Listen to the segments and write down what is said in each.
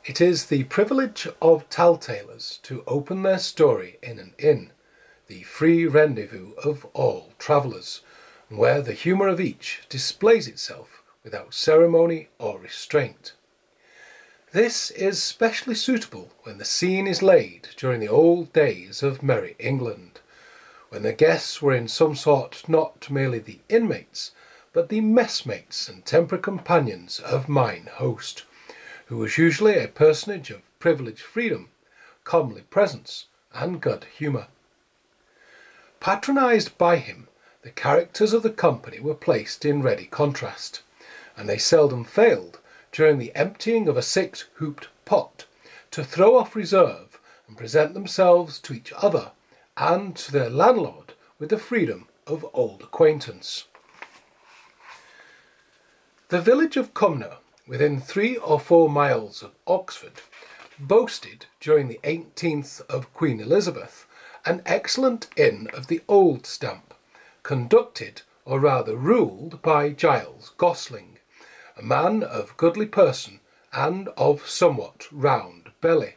It is the privilege of telltalers to open their story in an inn, the free rendezvous of all travellers, where the humour of each displays itself without ceremony or restraint. This is specially suitable when the scene is laid during the old days of merry England, when the guests were in some sort not merely the inmates, but the messmates and temporary companions of mine host, who was usually a personage of privileged freedom, comely presence, and good humour. Patronised by him, the characters of the company were placed in ready contrast, and they seldom failed, during the emptying of a six-hooped pot, to throw off reserve and present themselves to each other and to their landlord with the freedom of old acquaintance. The village of Cumnor, within 3 or 4 miles of Oxford, boasted during the 18th of Queen Elizabeth an excellent inn of the old stamp, conducted or rather ruled by Giles Gosling, a man of goodly person and of somewhat round belly,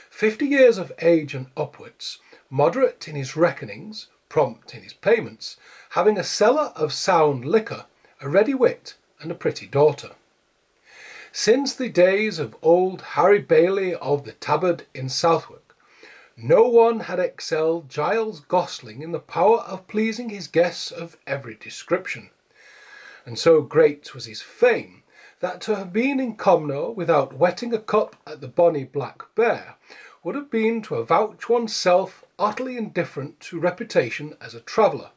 50 years of age and upwards, moderate in his reckonings, prompt in his payments, having a cellar of sound liquor, a ready wit, and a pretty daughter. Since the days of old Harry Bailey of the Tabard in Southwark, no one had excelled Giles Gosling in the power of pleasing his guests of every description, and so great was his fame that to have been in Cumnor without wetting a cup at the Bonny Black Bear would have been to avouch oneself utterly indifferent to reputation as a traveller.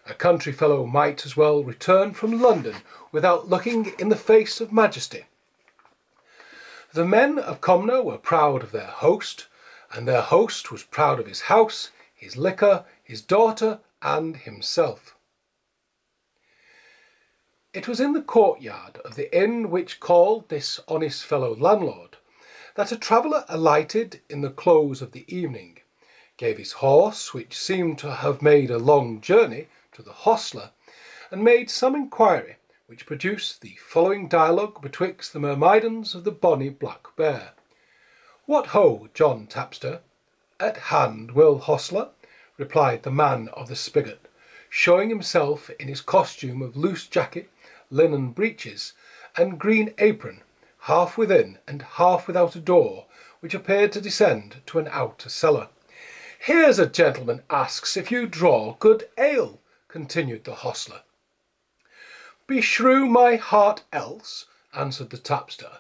A country fellow might as well return from London without looking in the face of majesty. The men of Cumnor were proud of their host, and their host was proud of his house, his liquor, his daughter, and himself. It was in the courtyard of the inn which called this honest fellow landlord that a traveller alighted in the close of the evening, gave his horse, which seemed to have made a long journey, to the hostler, and made some inquiry, which produced the following dialogue betwixt the myrmidons of the Bonny Black Bear. "What ho, John Tapster?" "At hand, Will Hostler," replied the man of the spigot, showing himself in his costume of loose jacket, linen breeches, and green apron, half within and half without a door, which appeared to descend to an outer cellar. "Here's a gentleman asks if you draw good ale," continued the hostler. "Beshrew my heart else," answered the tapster,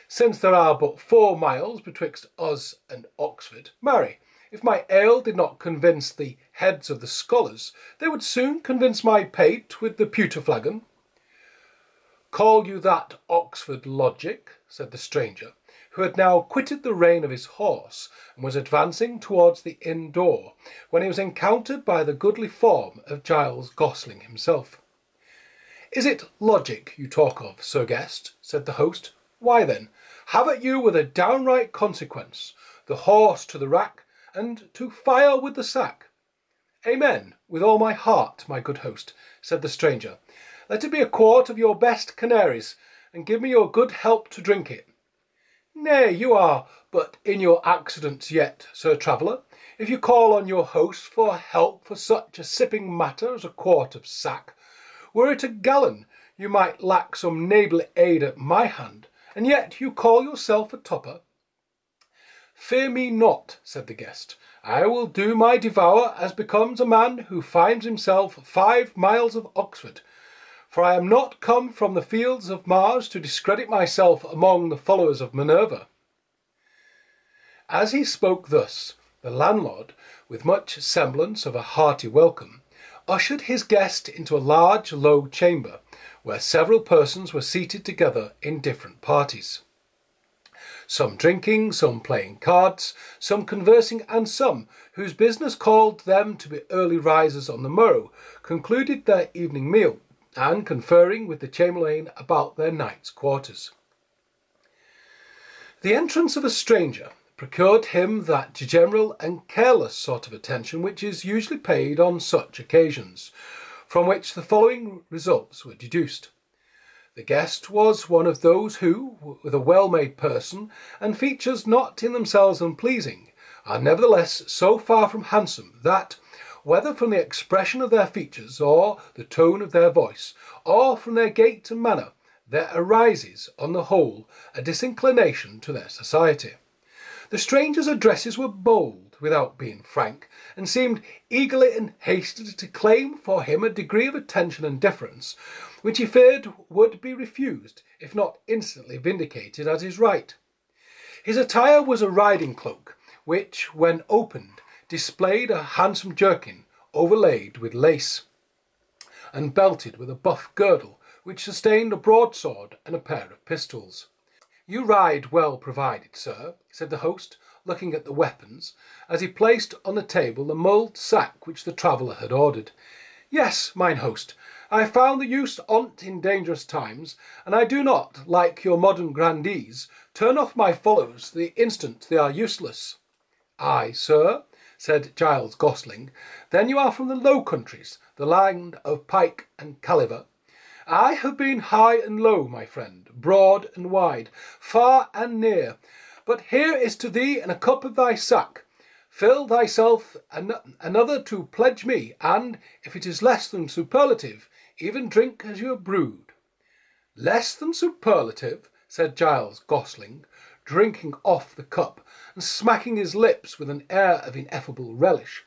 "since there are but 4 miles betwixt us and Oxford. Marry, if my ale did not convince the heads of the scholars, they would soon convince my pate with the pewter flagon." "Call you that Oxford logic?" said the stranger, who had now quitted the rein of his horse and was advancing towards the inn door, when he was encountered by the goodly form of Giles Gosling himself. "Is it logic you talk of, Sir Guest?" said the host. "Why then, have at you with a downright consequence, the horse to the rack, and to fire with the sack." "Amen, with all my heart, my good host," said the stranger. "Let it be a quart of your best canaries, and give me your good help to drink it." "Nay, you are but in your accidents yet, Sir Traveller, if you call on your host for help for such a sipping matter as a quart of sack. Were it a gallon, you might lack some neighbourly aid at my hand, and yet you call yourself a topper." "Fear me not," said the guest. "I will do my devour as becomes a man who finds himself 5 miles of Oxford, for I am not come from the fields of Mars to discredit myself among the followers of Minerva." As he spoke thus, the landlord, with much semblance of a hearty welcome, ushered his guest into a large low chamber, where several persons were seated together in different parties, some drinking, some playing cards, some conversing, and some, whose business called them to be early risers on the morrow, concluded their evening meal, and conferring with the chamberlain about their night's quarters. The entrance of a stranger procured him that general and careless sort of attention which is usually paid on such occasions, from which the following results were deduced. The guest was one of those who, with a well-made person and features not in themselves unpleasing, are nevertheless so far from handsome that, whether from the expression of their features, or the tone of their voice, or from their gait and manner, there arises, on the whole, a disinclination to their society. The stranger's addresses were bold, without being frank, and seemed eagerly and hastily to claim for him a degree of attention and deference, which he feared would be refused, if not instantly vindicated as his right. His attire was a riding cloak, which, when opened, displayed a handsome jerkin, overlaid with lace, and belted with a buff girdle, which sustained a broadsword and a pair of pistols. "You ride well provided, sir," said the host, looking at the weapons, as he placed on the table the mulled sack which the traveller had ordered. "Yes, mine host, I found the use on't in dangerous times, and I do not, like your modern grandees, turn off my fellows the instant they are useless." "Ay, sir," said Giles Gosling, "then you are from the Low Countries, the land of pike and caliver." "I have been high and low, my friend, broad and wide, far and near. But here is to thee and a cup of thy sack. Fill thyself another to pledge me, and, if it is less than superlative, even drink as you have brewed." "Less than superlative?" said Giles Gosling, drinking off the cup and smacking his lips with an air of ineffable relish.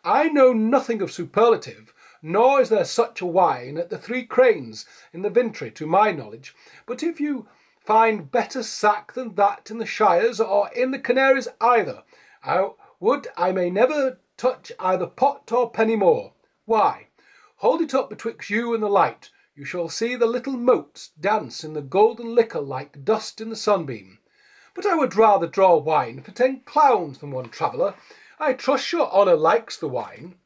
"I know nothing of superlative, nor is there such a wine at the Three Cranes in the Vintry to my knowledge, but if you find better sack than that in the Shires or in the Canaries either, I would I may never touch either pot or penny more. Why, hold it up betwixt you and the light, you shall see the little motes dance in the golden liquor like dust in the sunbeam. But I would rather draw wine for 10 clowns than one traveller. I trust your honour likes the wine."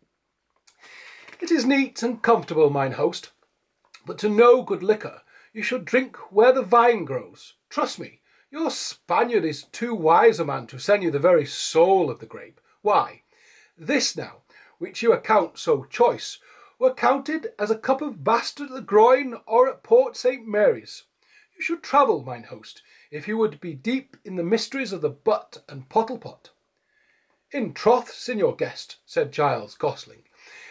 "It is neat and comfortable, mine host, but to know good liquor you should drink where the vine grows. Trust me, your Spaniard is too wise a man to send you the very soul of the grape. Why, this now, which you account so choice, were counted as a cup of bastard at the groin or at Port St. Mary's. You should travel, mine host, if you would be deep in the mysteries of the butt and pottle pot." "In troth, Signor Guest," said Giles Gosling,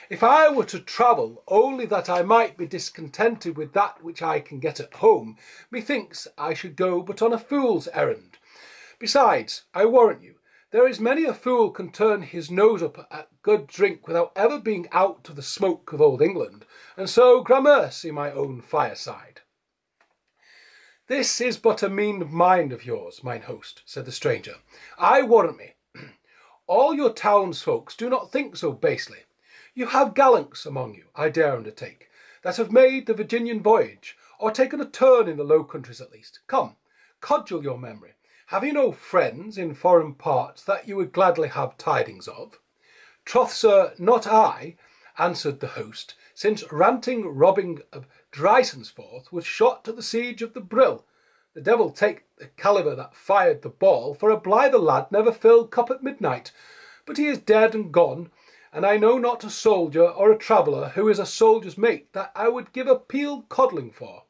"if I were to travel only that I might be discontented with that which I can get at home, methinks I should go but on a fool's errand. Besides, I warrant you, there is many a fool can turn his nose up at good drink without ever being out of the smoke of old England, and so gramercy my own fireside." "This is but a mean mind of yours, mine host," said the stranger. "I warrant me, all your townsfolks do not think so basely. You have gallants among you, I dare undertake, that have made the Virginian voyage, or taken a turn in the Low Countries at least. Come, cudgel your memory. Have you no friends in foreign parts that you would gladly have tidings of?" "Troth, sir, not I," answered the host, "since ranting Robin of Drysonsforth was shot at the siege of the Brill. The devil take the caliver that fired the ball, for a blither lad never filled cup at midnight. But he is dead and gone, and I know not a soldier or a traveller who is a soldier's mate that I would give a peeled codling for."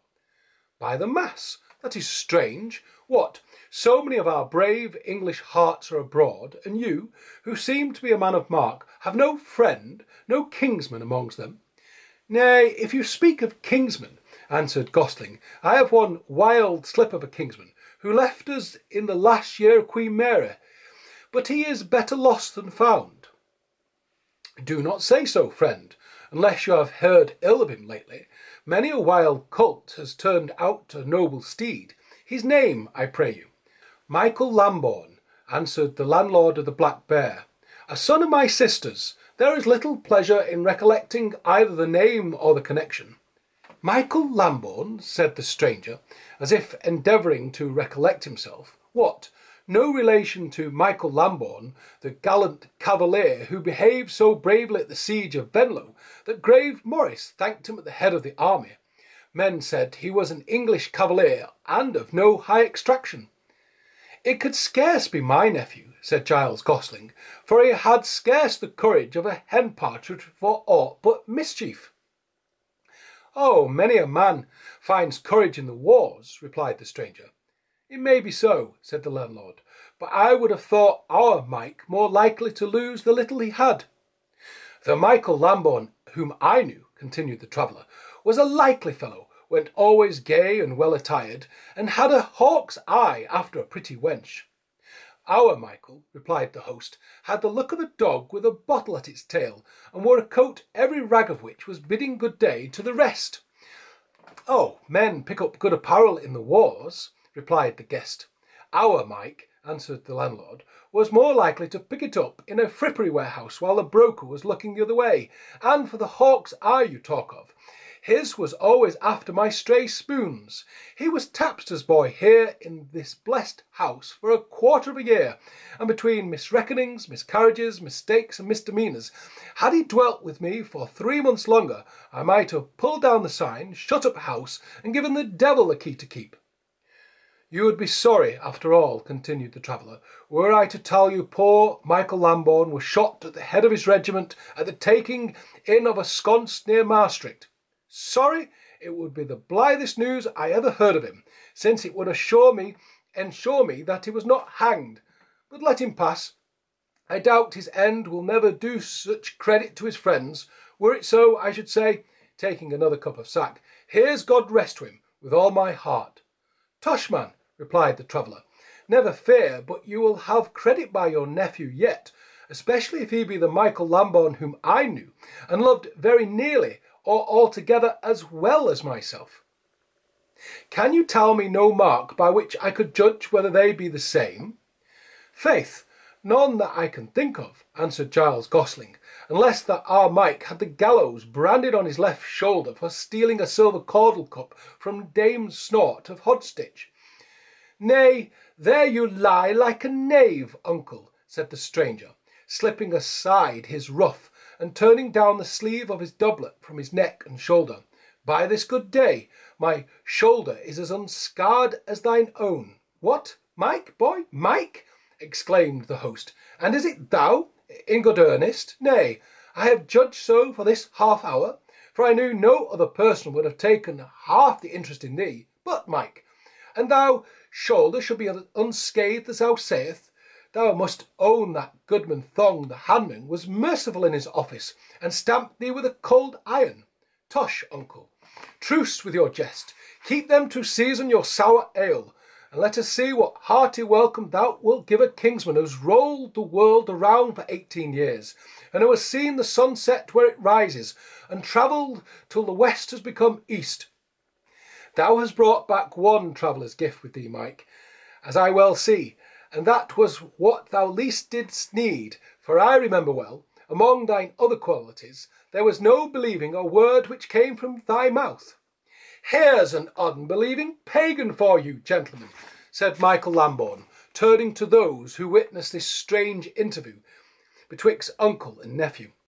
"By the mass, that is strange. What, so many of our brave English hearts are abroad, and you, who seem to be a man of mark, have no friend, no kinsman amongst them?" "Nay, if you speak of kinsmen," answered Gosling, "I have one wild slip of a kinsman, who left us in the last year of Queen Mary, but he is better lost than found." "Do not say so, friend, unless you have heard ill of him lately. Many a wild colt has turned out a noble steed. His name, I pray you?" "Michael Lambourne," answered the landlord of the Black Bear. "A son of my sister's. There is little pleasure in recollecting either the name or the connection." "Michael Lambourne," said the stranger, as if endeavouring to recollect himself. "What, no relation to Michael Lambourne, the gallant cavalier who behaved so bravely at the siege of Venlo that Grave Maurice thanked him at the head of the army? Men said he was an English cavalier and of no high extraction." "It could scarce be my nephew," said Giles Gosling, "for he had scarce the courage of a hen partridge for aught but mischief." "Oh, many a man finds courage in the wars," replied the stranger. "It may be so," said the landlord, "but I would have thought our Mike more likely to lose the little he had." "The Michael Lambourne whom I knew," continued the traveller, "was a likely fellow, went always gay and well attired, and had a hawk's eye after a pretty wench." "Our Michael," replied the host, "had the look of a dog with a bottle at its tail, and wore a coat every rag of which was bidding good day to the rest." "Oh, men pick up good apparel in the wars," replied the guest. "Our Mike," answered the landlord, "was more likely to pick it up in a frippery warehouse while the broker was looking the other way. And for the hawk's eye you talk of, his was always after my stray spoons. He was tapster's boy here in this blessed house for a quarter of a year, and between misreckonings, miscarriages, mistakes, and misdemeanours, had he dwelt with me for 3 months longer, I might have pulled down the sign, shut up house, and given the devil the key to keep." "You would be sorry, after all," continued the traveller, "were I to tell you poor Michael Lambourne was shot at the head of his regiment at the taking in of a sconce near Maastricht. Sorry? It would be the blithest news I ever heard of him, since it would ensure me that he was not hanged. But let him pass. I doubt his end will never do such credit to his friends. Were it so, I should say," taking another cup of sack, "Here's God rest to him, with all my heart." "Tush, man," replied the traveller, "never fear but you will have credit by your nephew yet, especially if he be the Michael Lambourne whom I knew, and loved very nearly or altogether as well as myself." "Can you tell me no mark by which I could judge whether they be the same?" "Faith, none that I can think of," answered Giles Gosling, "unless that our Mike had the gallows branded on his left shoulder for stealing a silver caudle cup from Dame Snort of Hodstitch." "Nay, there you lie like a knave, uncle," said the stranger, slipping aside his ruff and turning down the sleeve of his doublet from his neck and shoulder. "By this good day, my shoulder is as unscarred as thine own." "What, Mike, boy, Mike?" exclaimed the host, "and is it thou, in good earnest?" "Nay, I have judged so for this half hour, for I knew no other person would have taken half the interest in thee. But, Mike, and thou shoulder should be as unscathed as thou sayest, thou must own that Goodman Thong the handman was merciful in his office, and stamped thee with a cold iron. Tush, uncle, truce with your jest. Keep them to season your sour ale, and let us see what hearty welcome thou wilt give a kinsman who's rolled the world around for 18 years, and who has seen the sun set where it rises, and travelled till the west has become east. Thou hast brought back one traveller's gift with thee, Mike, as I well see, and that was what thou least didst need, for I remember well, among thine other qualities, there was no believing a word which came from thy mouth." "Here's an unbelieving pagan for you, gentlemen," said Michael Lambourne, turning to those who witnessed this strange interview betwixt uncle and nephew.